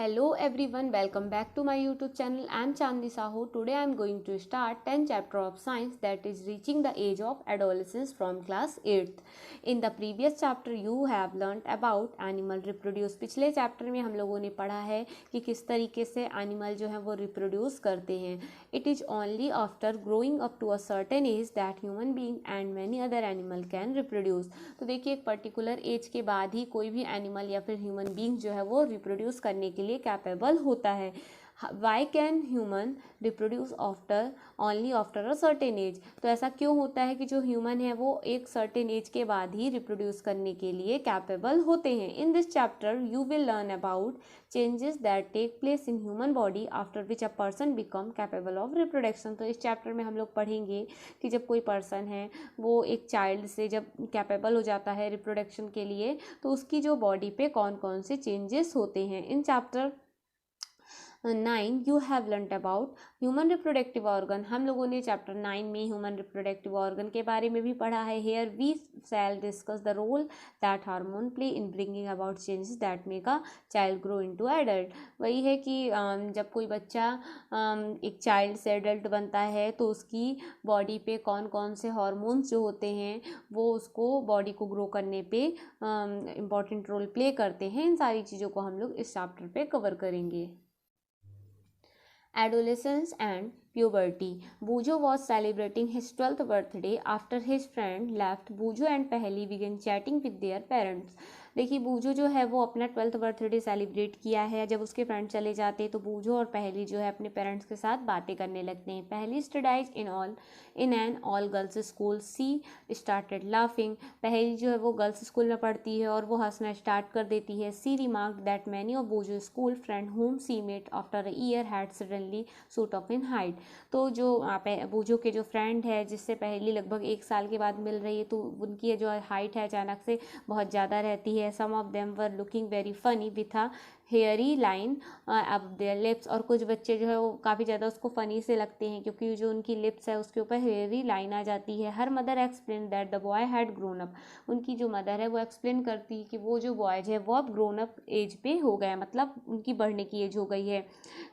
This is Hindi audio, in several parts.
Hello everyone, welcome back to my YouTube channel. I am Chandni Sahu. Today I am going to start 10th chapter of science, that is reaching the age of adolescence from class 8th. In the previous chapter you have learnt about animal reproduce. पिछले चैप्टर में हम लोगों ने पढ़ा है कि किस तरीके से एनिमल जो है वो रिप्रोड्यूस करते हैं. It is only after growing up to a certain age that human being and many other animal can reproduce. तो देखिए एक पर्टिकुलर एज के बाद ही कोई भी एनिमल या फिर ह्यूमन बींग जो है वो रिप्रोड्यूस करने के लिए कैपेबल होता है. Why can human reproduce after only after a certain age. तो ऐसा क्यों होता है कि जो ह्यूमन है वो एक सर्टेन एज के बाद ही रिप्रोड्यूस करने के लिए कैपेबल होते हैं. In this chapter you will learn about changes that take place in human body after which a person become capable of reproduction. तो इस चैप्टर में हम लोग पढ़ेंगे कि जब कोई पर्सन है वो एक चाइल्ड से जब कैपेबल हो जाता है रिप्रोडक्शन के लिए तो उसकी जो बॉडी पे कौन कौन से चेंजेस होते हैं. इन chapter 9 you have learned about human reproductive organ. हम लोगों ने चैप्टर 9 में ह्यूमन रिप्रोडक्टिव ऑर्गन के बारे में भी पढ़ा है. Here we shall discuss the role that hormone play in bringing about changes that make a child grow into adult. वही है कि जब कोई बच्चा एक चाइल्ड से एडल्ट बनता है तो उसकी बॉडी पे कौन कौन से हार्मोन्स जो होते हैं वो उसको बॉडी को ग्रो करने पे इम्पॉर्टेंट रोल प्ले करते हैं. इन सारी चीज़ों को हम लोग इस चैप्टर पे कवर करेंगे. Adolescence and puberty. Bujo was celebrating his 12th birthday after his friend left. Bujo and Paheli began chatting with their parents. देखिए बूजो जो है वो अपना 12th बर्थडे सेलिब्रेट किया है. जब उसके फ्रेंड चले जाते हैं तो बूजो और पहली जो है अपने पेरेंट्स के साथ बातें करने लगते हैं. Paheli studies in an all girls school. She started laughing. Paheli जो है वो गर्ल्स स्कूल में पढ़ती है और वो हंसना स्टार्ट कर देती है. She remarked that many of Boojho school friend whom she met after a year had suddenly shoot off in height. तो जो बूजो के जो फ्रेंड है जिससे पहली लगभग 1 साल के बाद मिल रही है तो उनकी जो हाइट है अचानक से बहुत ज़्यादा रहती है. Some of them were looking very funny with a hairy line अब देयर लिप्स. और कुछ बच्चे जो है वो काफ़ी ज़्यादा उसको फ़नी से लगते हैं क्योंकि जो उनकी लिप्स है उसके ऊपर हेयरी लाइन आ जाती है. Her mother explain that the boy had grown up. उनकी जो मदर है वो एक्सप्लेन करती है कि वो जो बॉयज है वो अब ग्रोन अप एज पे हो गए, मतलब उनकी बढ़ने की एज हो गई है.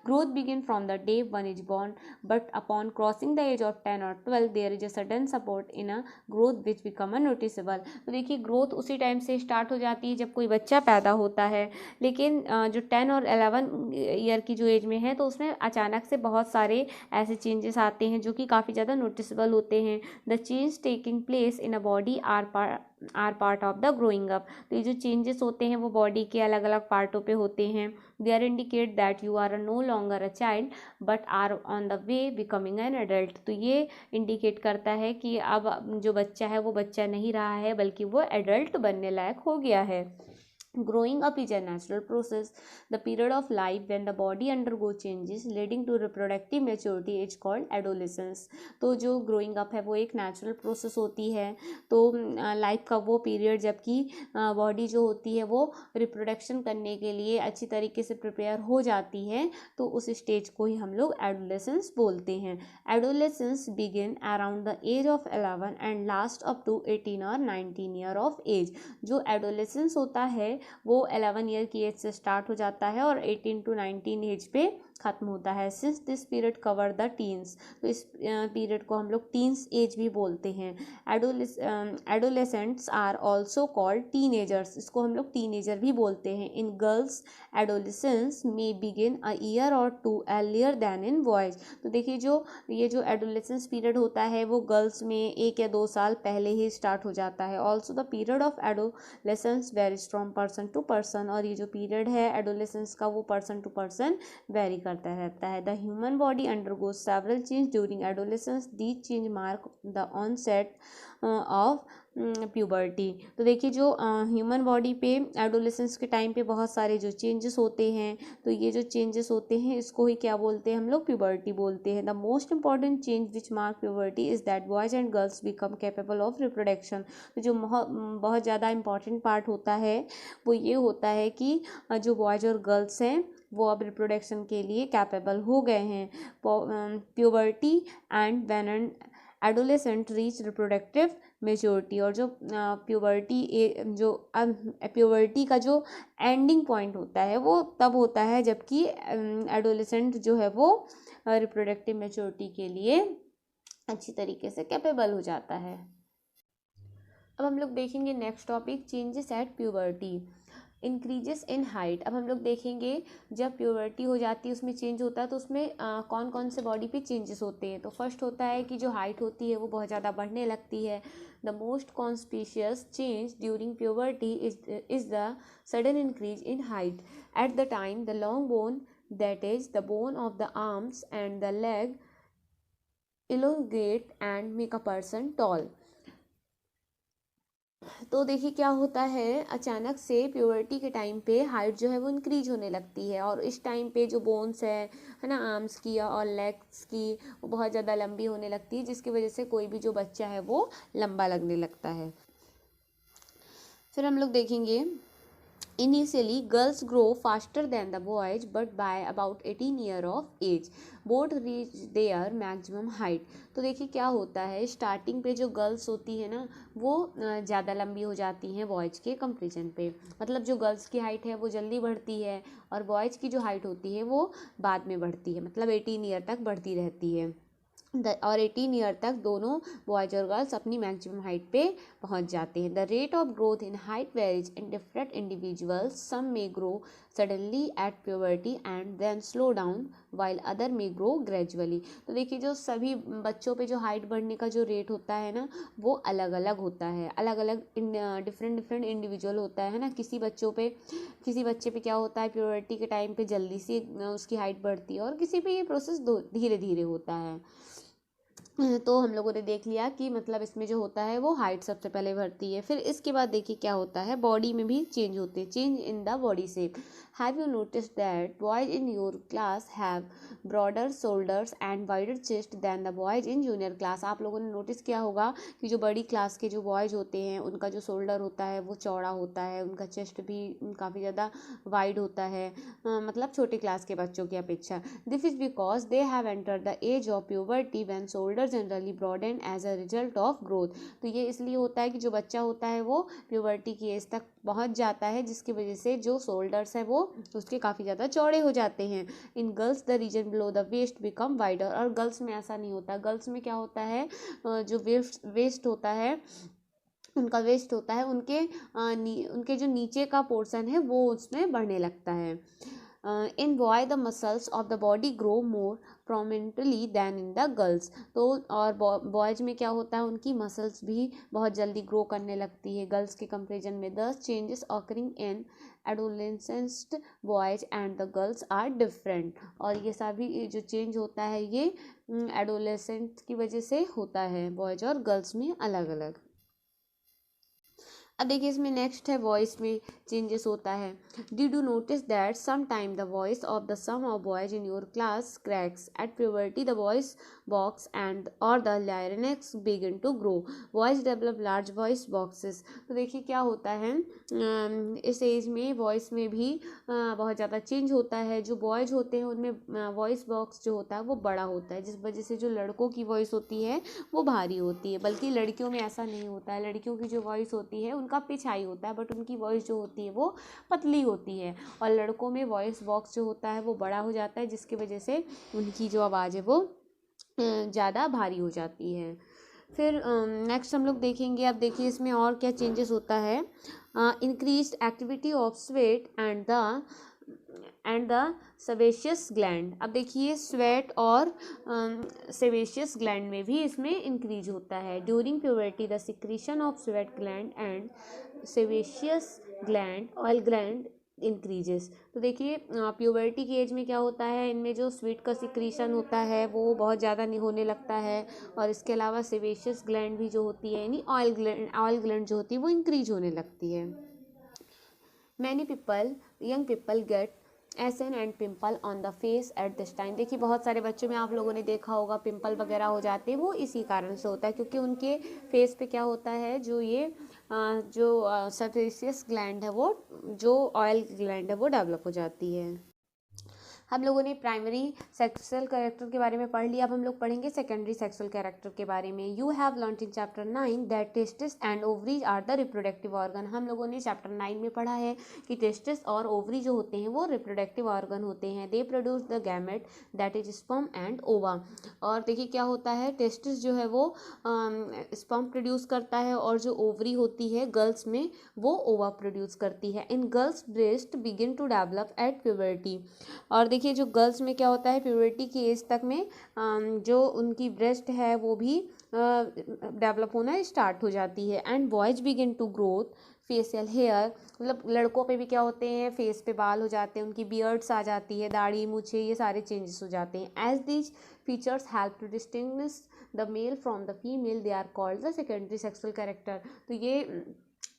Growth begin from the day one is born but upon crossing the age of 10 और 12 there is a sudden support in a growth which become a noticeable. तो देखिए ग्रोथ उसी टाइम से स्टार्ट हो जाती है जब कोई बच्चा पैदा होता है, लेकिन जो 10 और 11 ईयर की जो एज में है तो उसमें अचानक से बहुत सारे ऐसे चेंजेस आते हैं जो कि काफ़ी ज़्यादा नोटिसेबल होते हैं. The change taking place in a body are part of the growing up. तो ये जो चेंजेस होते हैं वो बॉडी के अलग अलग पार्टों पे होते हैं. दे are indicate that you are no longer a child but are on the way becoming an adult. तो ये इंडिकेट करता है कि अब जो बच्चा है वो बच्चा नहीं रहा है बल्कि वो एडल्ट बनने लायक हो गया है. Growing up is a natural process. The period of life when the body undergoes changes leading to reproductive maturity is called adolescence. तो जो growing up है वो एक natural process होती है. तो लाइफ का वो पीरियड जबकि बॉडी जो होती है वो रिप्रोडक्शन करने के लिए अच्छी तरीके से प्रिपेयर हो जाती है तो उस स्टेज को ही हम लोग एडोलेसेंस बोलते हैं. Adolescence begin around the age of 11 and last up to 18 और 19 ईयर ऑफ एज. जो एडोलेसेंस होता है वो 11 ईयर की एज से स्टार्ट हो जाता है और 18 to 19 एज पे ख़त्म होता है. Since this period cover the teens. तो इस पीरियड को हम लोग टीन्स एज भी बोलते हैं. Adolescents are also called teenagers. इसको हम लोग टीनेजर भी बोलते हैं. In girls adolescence may begin a year और 2 अर्लियर दैन इन बॉयज. तो देखिए ये जो एडोलेसेंस पीरियड होता है वो गर्ल्स में 1 या 2 साल पहले ही स्टार्ट हो जाता है. Also the period of adolescence varies from person to person. और ये जो पीरियड है एडोलेसेंस का वो पर्सन टू पर्सन वेरी करता रहता है. The human body undergoes several change during adolescence. These change mark the onset of puberty. तो देखिए जो ह्यूमन बॉडी पे एडोलेसेंस के टाइम पे बहुत सारे जो चेंजेस होते हैं तो ये जो चेंजेस होते हैं इसको ही क्या बोलते हैं हम लोग प्यूबर्टी बोलते हैं. The most important change which mark puberty is that boys and girls become capable of reproduction. तो जो बहुत ज़्यादा इंपॉर्टेंट पार्ट होता है वो ये होता है कि जो बॉयज और गर्ल्स हैं वो अब रिप्रोडक्शन के लिए कैपेबल हो गए हैं. Puberty and adolescent reach reproductive maturity, और जो प्यूबर्टी का जो एंडिंग पॉइंट होता है वो तब होता है जबकि एडोलेसेंट जो है वो रिप्रोडक्टिव मेच्योरिटी के लिए अच्छी तरीके से कैपेबल हो जाता है। अब हम लोग देखेंगे next topic, changes at puberty, increases in height. अब हम लोग देखेंगे जब प्यूबर्टी हो जाती है उसमें चेंज होता है तो उसमें कौन कौन से बॉडी पे चेंजेस होते हैं। तो फर्स्ट होता है कि जो हाइट होती है वो बहुत ज़्यादा बढ़ने लगती है। The most conspicuous change during puberty is the sudden increase in height at the time the long bone, that is the bone of the arms and the leg, elongate and make a person tall। तो देखिए क्या होता है, अचानक से प्यूबर्टी के टाइम पे हाइट जो है वो इंक्रीज होने लगती है, और इस टाइम पे जो बोन्स है ना, आर्म्स की और लेग्स की, वो बहुत ज़्यादा लंबी होने लगती है, जिसकी वजह से कोई भी जो बच्चा है वो लंबा लगने लगता है। फिर हम लोग देखेंगे, Initially, girls grow faster than the boys, but by about 18 year of age, both reach their maximum height। तो देखिए क्या होता है, स्टार्टिंग पे जो गर्ल्स होती है ना वो ज़्यादा लंबी हो जाती हैं बॉयज़ के कंपेरिजन पे। मतलब जो गर्ल्स की हाइट है वो जल्दी बढ़ती है और बॉयज़ की जो हाइट होती है वो बाद में बढ़ती है, मतलब 18 ईयर तक बढ़ती रहती है। और 18 ईयर तक दोनों बॉयज और गर्ल्स अपनी मैक्सिमम हाइट पे पहुंच जाते हैं। The rate of growth in height varies in different individuals, some may grow suddenly at puberty and then slow down while other may grow gradually. तो देखिए जो सभी बच्चों पे जो हाइट बढ़ने का जो रेट होता है ना वो अलग अलग होता है, अलग अलग डिफरेंट डिफरेंट इंडिविजुअल होता है ना। किसी बच्चे पे क्या होता है, प्यूबर्टी के टाइम पे जल्दी से उसकी हाइट बढ़ती है और किसी पे ये प्रोसेस धीरे धीरे होता है। तो हम लोगों ने देख लिया कि मतलब इसमें जो होता है वो हाइट सबसे पहले बढ़ती है। फिर इसके बाद देखिए क्या होता है, बॉडी में भी चेंज होते हैं, change in the body shape. Have you notice that boys in your class have broader shoulders and wider chest than the boys in junior class. आप लोगों ने नोटिस किया होगा कि जो बड़ी क्लास के जो बॉयज होते हैं उनका जो शोल्डर होता है वो चौड़ा होता है, उनका चेस्ट भी काफ़ी ज़्यादा वाइड होता है, मतलब छोटे क्लास के बच्चों की अपेक्षा। This is because they have entered the age of puberty when shoulder generally broaden as a result of growth. तो ये इसलिए होता है कि जो बच्चा होता है वो प्यूबर्टी की एज तक पहुंच जाता है, जिसकी वजह से जो शोल्डर्स है वो उसके काफ़ी ज़्यादा चौड़े हो जाते हैं। In girls the region below the waist become wider, और गर्ल्स में ऐसा नहीं होता। गर्ल्स में क्या होता है, जो वेस्ट होता है, उनका वेस्ट होता है, उनके जो नीचे का पोर्शन है वो उसमें बढ़ने लगता है। In boy the muscles of the body grow more prominently than in the girls. तो और बॉयज में क्या होता है, उनकी मसल्स भी बहुत जल्दी ग्रो करने लगती है गर्ल्स के कंपेरिजन में। These changes occurring in adolescent boys and the girls are different. और ये सभी जो चेंज होता है ये एडोलेसेंट की वजह से होता है, बॉयज और गर्ल्स में अलग अलग। अब देखिए इसमें नेक्स्ट है, वॉइस में चेंजेस होता है। Did you notice that some time the voice of the some of boys in your class cracks at puberty, the voice box and और the larynx begin to grow, voice develop large voice boxes. तो देखिए क्या होता है, इस एज में वॉइस में भी बहुत ज़्यादा चेंज होता है। जो बॉयज होते हैं उनमें वॉइस बॉक्स जो होता है वो बड़ा होता है, जिस वजह से जो लड़कों की वॉइस होती है वो भारी होती है। बल्कि लड़कियों में ऐसा नहीं होता है, लड़कियों की जो वॉइस होती है उनका पिच हाई होता है, बट उनकी वॉइस जो होती है वो पतली होती है। और लड़कों में वॉइस बॉक्स जो होता है वो बड़ा हो जाता है, जिसकी वजह से उनकी जो आवाज़ है वो ज़्यादा भारी हो जाती है। फिर नेक्स्ट हम लोग देखेंगे, अब देखिए इसमें और क्या चेंजेस होता है। Increase activity of sweat and the sebaceous gland. अब देखिए स्वेट और सेबेशियस ग्लैंड में भी इसमें इंक्रीज होता है। During puberty the secretion of sweat gland and sebaceous gland oil gland increases. तो देखिए प्यूबर्टी की एज में क्या होता है, इनमें जो स्वीट का सिक्रीशन होता है वो बहुत ज़्यादा नहीं होने लगता है, और इसके अलावा सेबेशियस ग्लैंड भी जो होती है यानी ऑयल ग्लैंड जो होती है वो इंक्रीज होने लगती है। Many people young people get essence and pimple on the face at this time. देखिए बहुत सारे बच्चों में आप लोगों ने देखा होगा पिंपल वगैरह हो जाते हैं, वो इसी कारण से होता है क्योंकि उनके फेस पे क्या होता है, जो ये जो सेबेशियस ग्लैंड है वो, जो ऑयल ग्लैंड है वो डेवलप हो जाती है। हम लोगों ने प्राइमरी सेक्सुअल कैरेक्टर के बारे में पढ़ लिया, अब हम लोग पढ़ेंगे सेकेंडरी सेक्सुअल कैरेक्टर के बारे में। You have learned in chapter 9 that testis and ovaries are the reproductive organ. हम लोगों ने चैप्टर 9 में पढ़ा है कि टेस्टिस और ओवरी जो होते हैं वो रिप्रोडक्टिव ऑर्गन होते हैं। They produce the gamete that is sperm and ओवा। और देखिए क्या होता है, टेस्टिस जो है वो स्पर्म प्रोड्यूस करता है और जो ओवरी होती है गर्ल्स में वो ओवा प्रोड्यूस करती है। In girls breast begin to develop at puberty. और देखिए जो गर्ल्स में क्या होता है, प्यूबर्टी की एज तक में जो उनकी ब्रेस्ट है वो भी डेवलप होना स्टार्ट हो जाती है। And boys begin to growth facial hair, मतलब लड़कों पे भी क्या होते हैं, फेस पे बाल हो जाते हैं, उनकी बियर्ड्स आ जाती है, दाढ़ी मूछे, ये सारे चेंजेस हो जाते हैं। As these features help to distinguish the male from the female they are called the secondary sexual character. तो ये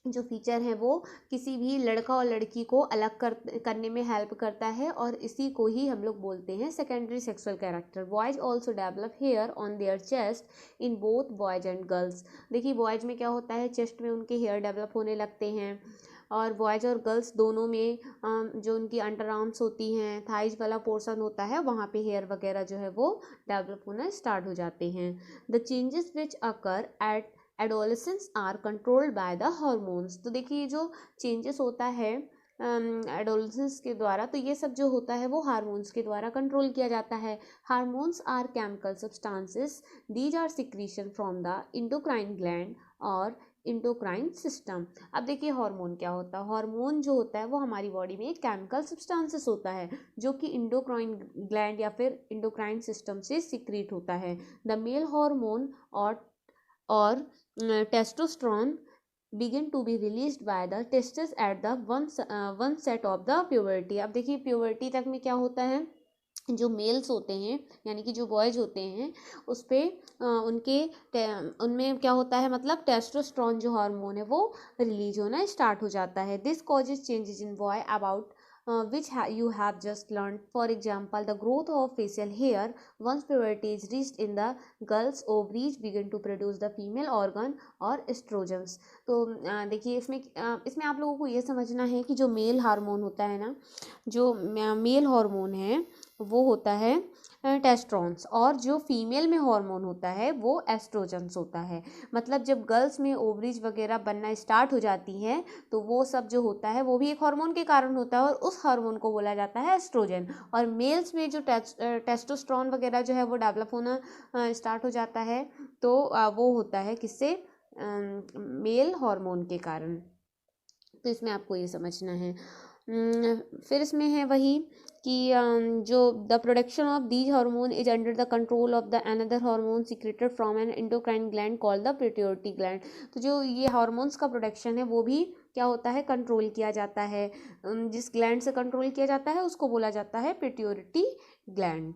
जो फीचर है वो किसी भी लड़का और लड़की को अलग करने में हेल्प करता है और इसी को ही हम लोग बोलते हैं secondary sexual character. Boys also develop hair on their chest in both boys and girls. देखिए बॉयज में क्या होता है, चेस्ट में उनके हेयर डेवलप होने लगते हैं और बॉयज़ और गर्ल्स दोनों में जो उनकी अंडर आर्म्स होती हैं, थाइज वाला पोर्शन होता है, वहाँ पे हेयर वगैरह जो है वो डेवलप होना स्टार्ट हो जाते हैं। The changes which occur at adolescence are controlled by the hormones. तो देखिए जो चेंजेस होता है एडोलेसेंस के द्वारा, तो ये सब जो होता है वो हार्मोन्स के द्वारा कंट्रोल किया जाता है। Hormones are chemical substances, these are secretion from the endocrine gland और इंडोक्राइन सिस्टम। अब देखिए हार्मोन क्या होता है, हार्मोन जो होता है वो हमारी बॉडी में एक केमिकल सब्सटेंसेस होता है जो कि इंडोक्राइन ग्लैंड या फिर इंडोक्राइन सिस्टम से सिक्रीट होता है। द मेल हार्मोन और testosterone begin to be released by the testes at the one set of the puberty। अब देखिए प्यूबर्टी तक में क्या होता है, जो मेल्स होते हैं यानी कि जो बॉयज होते हैं उस पर उनमें क्या होता है, मतलब टेस्टोस्टेरोन जो हार्मोन है वो रिलीज होना स्टार्ट हो जाता है। This causes changes in boy about which you have just learned. For example, the growth of facial hair once puberty is reached in the girls, ovaries begin to produce the female organ और एस्ट्रोजन्स। तो देखिए इसमें आप लोगों को ये समझना है कि जो मेल हार्मोन होता है ना, जो मेल हार्मोन है वो होता है टेस्ट्रोन्स और जो फीमेल में हार्मोन होता है वो एस्ट्रोजन्स होता है। मतलब जब गर्ल्स में ओवरीज वगैरह बनना स्टार्ट हो जाती हैं तो वो सब जो होता है वो भी एक हार्मोन के कारण होता है और उस हार्मोन को बोला जाता है एस्ट्रोजन। और मेल्स में जो टेस्टोस्टेरोन वगैरह जो है वो डेवलप होना स्टार्ट हो जाता है तो वो होता है किससे, मेल हार्मोन के कारण। तो इसमें आपको ये समझना है। फिर इसमें है वही कि जो the production of these hormone is under the control of the another hormone secreted from N endocrine gland called the pituitary gland. तो जो ये हार्मोन्स का प्रोडक्शन है वो भी क्या होता है, कंट्रोल किया जाता है। जिस ग्लैंड से कंट्रोल किया जाता है उसको बोला जाता है पिट्यूटरी ग्लैंड।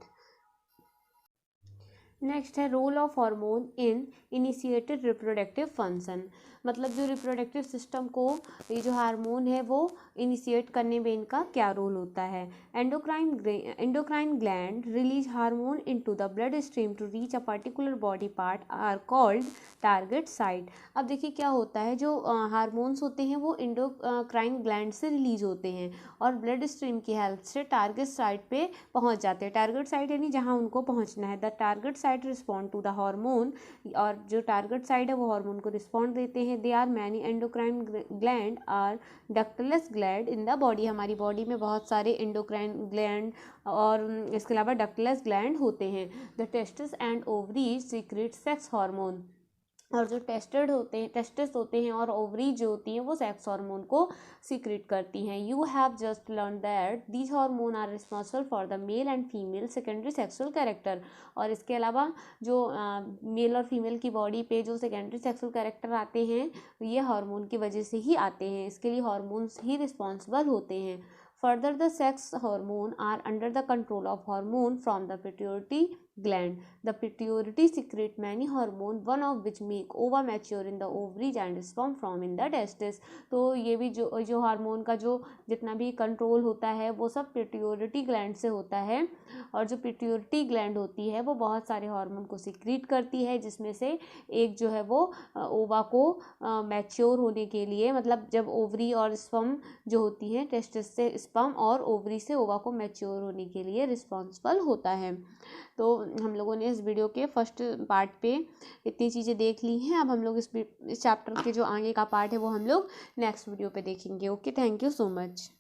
नेक्स्ट है role of hormone in initiated reproductive function. मतलब जो रिप्रोडक्टिव सिस्टम को ये जो हार्मोन है वो इनिशिएट करने में इनका क्या रोल होता है। Endocrine gland release hormone into the blood stream to reach a particular body part are called target site. अब देखिए क्या होता है, जो हार्मोन्स होते हैं वो एंडोक्राइन ग्लैंड से रिलीज होते हैं और ब्लड स्ट्रीम की हेल्प से टारगेट साइट पे पहुंच जाते हैं। टारगेट साइट यानी जहां उनको पहुंचना है। The target site respond to the hormone, और जो टारगेट साइट है वो हार्मोन को रिस्पॉन्ड देते हैं। दे are many endocrine gland or ductless gland in the body. हमारी बॉडी में बहुत सारे एंडोक्राइन ग्लैंड और इसके अलावा डक्टलेस ग्लैंड होते हैं। The testis and ovaries secret sex hormone. और जो टेस्टिस होते हैं और ओवरी जो होती हैं वो सेक्स हार्मोन को सीक्रेट करती हैं। You have just learn that these hormone are responsible for the male and female secondary sexual character. और इसके अलावा जो मेल और फीमेल की बॉडी पे जो सेकेंडरी सेक्सुअल कैरेक्टर आते हैं ये हार्मोन की वजह से ही आते हैं, इसके लिए हार्मोन्स ही रिस्पॉन्सिबल होते हैं। Further, the sex hormone are under the control of hormone from the pituitary gland. The pituitary secrete many hormone, one of which make ova mature in the ovaries and sperm form in the testes. तो ये भी जो हार्मोन का जो जितना भी कंट्रोल होता है वो सब पिट्यूटरी ग्लैंड से होता है, और जो पिट्यूटरी ग्लैंड होती है वो बहुत सारे हार्मोन को सिक्रीट करती है, जिसमें से एक जो है वो ओवा को मैच्योर होने के लिए, मतलब जब ओवरी और स्पर्म जो होती है, टेस्टिस से स्पर्म और ओवरी से ओवा को मैच्योर होने के लिए रिस्पॉन्सिबल होता है। तो हम लोगों ने इस वीडियो के फर्स्ट पार्ट पे इतनी चीज़ें देख ली हैं। अब हम लोग इस चैप्टर के जो आगे का पार्ट है वो हम लोग नेक्स्ट वीडियो पे देखेंगे। Okay, thank you so much.